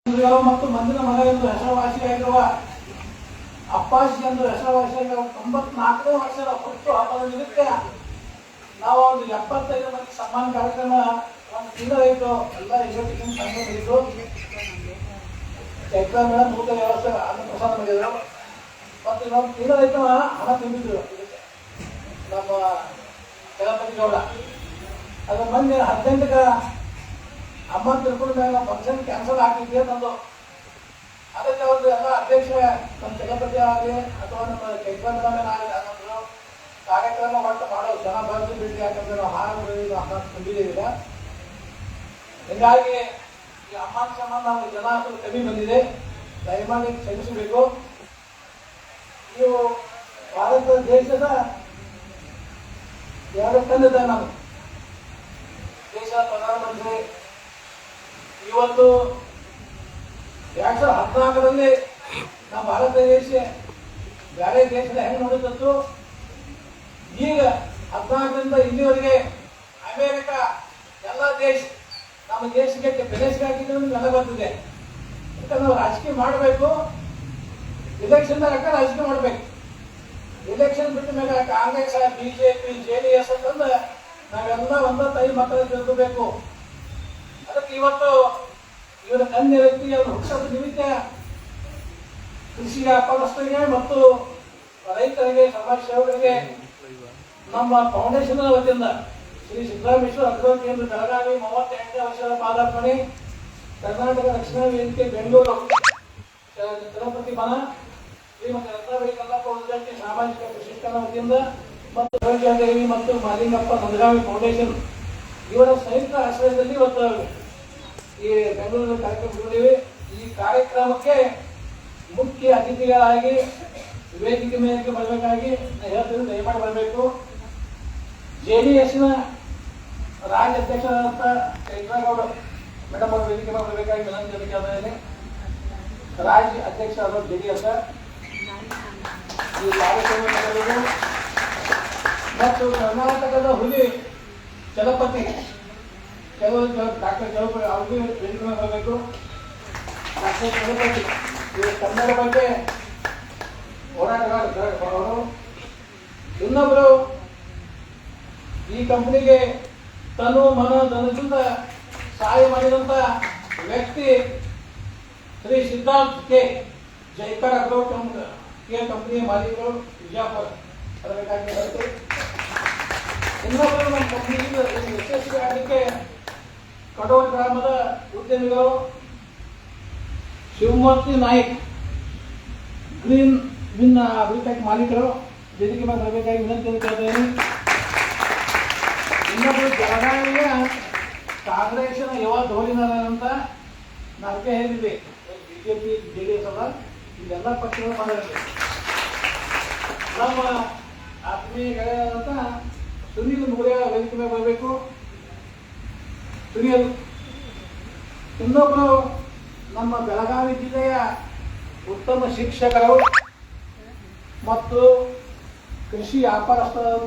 ಮತ್ತು ಮಂದಿನ ಮಗ ಎಂದು ಹೆಸರುವಾಸಿಯಾಗಿರುವ ಅಪ್ಪಾಜಿ ಎಂದು ಹೆಸರುವಾಸಿಯಾಗಿರುವ 94ನೇ ವರ್ಷದ ಹುಟ್ಟು ಹಬ್ಬದ ನಿಮಿತ್ತ ನಾವು ಒಂದು 75 ಮಂದಿ ಸನ್ಮಾನ ಕಾರ್ಯಕ್ರಮ ಒಂದು ತಿಂಗಳಾಯಿತು. ಎಲ್ಲ ಇವತ್ತಿಗೆ ಸಂಘ ಮುಗಿದು ಚೈತ್ರ ಮೇಡಮ್ ಊಟ ವ್ಯವಸ್ಥೆ ಅನ್ನ ಪ್ರಸಾದ ಮಾಡಿದ್ರು. ಮತ್ತು ಇನ್ನೊಂದು ತಿಂಗಳಾಯಿತು ಹಣ ತುಂಬಿದ್ರು ನಮ್ಮ ಜಗಪತಿ ಗೌಡ. ಅದ್ರ ಮೊನ್ನೆ 18ಕ್ಕೆ ಅಮ್ಮ ತಿಳ್ಕೊಂಡ ಮೇಲೆ ಫಂಕ್ಷನ್ ಕ್ಯಾನ್ಸಲ್ ಆಗ್ತಿದ್ದೆ ತಂದು ಅದಕ್ಕೆ ಒಂದು ಎಲ್ಲ ಅಧ್ಯಕ್ಷ ನಮ್ಮ ಜಗಪತಿ ಆಗಲಿ ಅಥವಾ ನಮ್ಮ ಚೈತ್ರ ಮೇಡಮ್ ಆಗಲಿ ಅನ್ನೋದು ಕಾರ್ಯಕ್ರಮ ಒಟ್ಟು ಮಾಡೋ ಜನ ಬಂದು ಬಿಟ್ಟು ಯಾಕಂದ್ರೆ ನಾವು ಹಾಡು ಅನ್ನ ತುಂಬಿದ್ದೀವಿ. ಈಗ ಹೀಗಾಗಿ ಈ ಅಮ್ಮನ ಸಂಬಂಧ ನಾವು ಜನ ಕಮ್ಮಿ ಬಂದಿದೆ, ದಯಮಾಡಿ ಕ್ಷಮಿಸಬೇಕು. ನೀವು ಭಾರತ ದೇಶದ ಎರಡು ತಂದಿದ್ದ ನಾನು ದೇಶದ ಪ್ರಧಾನಮಂತ್ರಿ ಇವತ್ತು 2014ರಲ್ಲಿ ನಮ್ಮ ಭಾರತ ದೇಶ ಬೇರೆ ದೇಶದ ಹೆಂಗೆ ನೋಡುತ್ತಂತೂ ಈಗ 14ರಿಂದ ಇಲ್ಲಿವರೆಗೆ ಅಮೇರಿಕ ಎಲ್ಲ ದೇಶ ನಮ್ಮ ದೇಶಕ್ಕೆ ಬೆಲೆಸಿಗೆ ಹಾಕಿದ್ರು ಎಲ್ಲ ಬರ್ತಿದೆ. ಯಾಕಂದ್ರೆ ನಾವು ರಾಜಕೀಯ ಮಾಡಬೇಕು, ಇಲೆಕ್ಷನ್ದಾಗ ರಾಜಕೀಯ ಮಾಡಬೇಕು. ಎಲೆಕ್ಷನ್ ಬಿಟ್ಟ ಮೇಲೆ ಕಾಂಗ್ರೆಸ್ ಬಿಜೆಪಿ JDS ಅಂತಂದ್ರೆ ನಾವೆಲ್ಲ ಒಂದ ತೈ ಮಕ್ಕಳ ತಿಳ್ಕೋಬೇಕು. ಅದಕ್ಕೆ ಇವತ್ತು ಇವರ ಕನ್ಯ ವ್ಯಕ್ತಿ ಅವರು ಹುಟ್ಟದ ನಿಮಿತ್ತ ಕೃಷಿ ವ್ಯಾಪಾರಸ್ಥರಿಗೆ ಮತ್ತು ರೈತರಿಗೆ ಸಮಾಜ ಸೇವಕರಿಗೆ ನಮ್ಮ ಫೌಂಡೇಶನ್ ವತಿಯಿಂದ ಶ್ರೀ ಸಿದ್ದರಾಮೇಶ್ವರ ಅಭಿವೃದ್ಧಿ ಕೇಂದ್ರ ಬೆಳಗಾವಿ 38ನೇ ವರ್ಷದ ಪಾದಾರ್ಪಣೆ, ಕರ್ನಾಟಕ ರಕ್ಷಣಾ ವೇದಿಕೆ ಬೆಂಗಳೂರು ತಿರುಪತಿ ಮನ ಶ್ರೀಮತಿ ರತ್ನಾಬಾಯಿ ಕಲ್ಲಪ್ಪ ಉದ್ಘಾಟನೆ ಸಾಮಾಜಿಕ ಪ್ರಶಿಕ್ಷಣ ವತಿಯಿಂದ ಮತ್ತು ದೇವಿ ಮತ್ತು ಮಾಲಿಂಗಪ್ಪ ನಂದಗಾವಿ ಫೌಂಡೇಶನ್ ಇವರ ಸಂಯುಕ್ತ ಆಶ್ರಯದಲ್ಲಿ ಇವತ್ತು ಈ ಬೆಂಗಳೂರು ಕಾರ್ಯಕ್ರಮ. ಈ ಕಾರ್ಯಕ್ರಮಕ್ಕೆ ಮುಖ್ಯ ಅತಿಥಿಗಳಾಗಿ ವೇದಿಕೆ ಮೇಲೆ ಬರಬೇಕಾಗಿ ಹೇಳ್ತೀನಿ, ದಯಮಾಡಿ ಬರಬೇಕು. JDSನ ರಾಜ್ಯ ಅಧ್ಯಕ್ಷರಾದಂಥ ಚೈತ್ರಗೌಡ ಮೇಡಮ್ ಅವರು ವೇದಿಕೆ ಮೇಲೆ ಬರಬೇಕಾಗಿ ವಿನಂತಿ ಕೇಳಿದ್ದೇನೆ. ರಾಜ್ಯ ಅಧ್ಯಕ್ಷರಾದ JDS ಈ ಕಾರ್ಯಕ್ರಮ ಮತ್ತು ಕರ್ನಾಟಕದ ಹುಲಿ ಚಲಪತಿ ಡಾಕ್ಟರ್ ಚಲಪತಿ ಅವ್ರಿಗೂ ವೇದಿಕೆ ಮೇಲೆ ಬರಬೇಕು. ಡಾಕ್ಟರ್ ಚಲಪತಿ ಇವರು ಕನ್ನಡ ಬಗ್ಗೆ ಹೋರಾಟಗಾರರು. ಇನ್ನೊಬ್ಬರು ಈ ಕಂಪನಿಗೆ ತನು ಮನ ಧನದಿಂದ ಸಹಾಯ ಮಾಡಿದಂತ ವ್ಯಕ್ತಿ ಶ್ರೀ ಸಿದ್ಧಾರ್ಥ್ ಕೆ ಜೈಕಾರ ಕಂಪನಿಯ ಮಾಲೀಕರು ವಿಜಯಪುರ ಬರಬೇಕಾಗಿ ಹೇಳ್ತೀವಿ. ಇನ್ನೊಬ್ಬರು ನಮ್ಮ ಕಂಪನಿಗೆ ಯಶಸ್ವಿ ಆಗಲಿಕ್ಕೆ ಕಡೋಲ್ ಗ್ರಾಮದ ಉದ್ಯಮಿಗಳು Shivamurthy Naik green win agritech ಮಾಲೀಕರು ವೇದಿಕೆ ಮೇಲೆ ಬರಬೇಕಾಗಿ ವಿನಂತಿಯನ್ನು ಕೇಳ್ತೇನೆ. ಇನ್ನೊಬ್ಬರು ಬೆಳಗಾವಿಯ ಕಾಂಗ್ರೆಸ್ನ ಯುವ ಧೋರಿನಾರ ಅಂತ ನಾಲ್ಕೇ ಹೇಳಿದ್ವಿ. ಬಿಜೆಪಿ JDS ಅಲ್ಲ, ಇದೆಲ್ಲ ಪಕ್ಷಗಳು ಮಾಡಿರಲಿ. ನಮ್ಮ ಆತ್ಮೀಯ ಗೆಳೆಯರಾದಂಥ ಸುನೀಲ್ ಮುಗುಳಿಯ ವೇದಿಕೆ ಮೇಲೆ ಬರಬೇಕು. ಸುನೀಲ್ ಇನ್ನೊಬ್ಬರು ನಮ್ಮ ಬೆಳಗಾವಿ ಜಿಲ್ಲೆಯ ಉತ್ತಮ ಶಿಕ್ಷಕರು ಮತ್ತು ಕೃಷಿ ವ್ಯಾಪಾರಸ್ಥರಾದಂಥ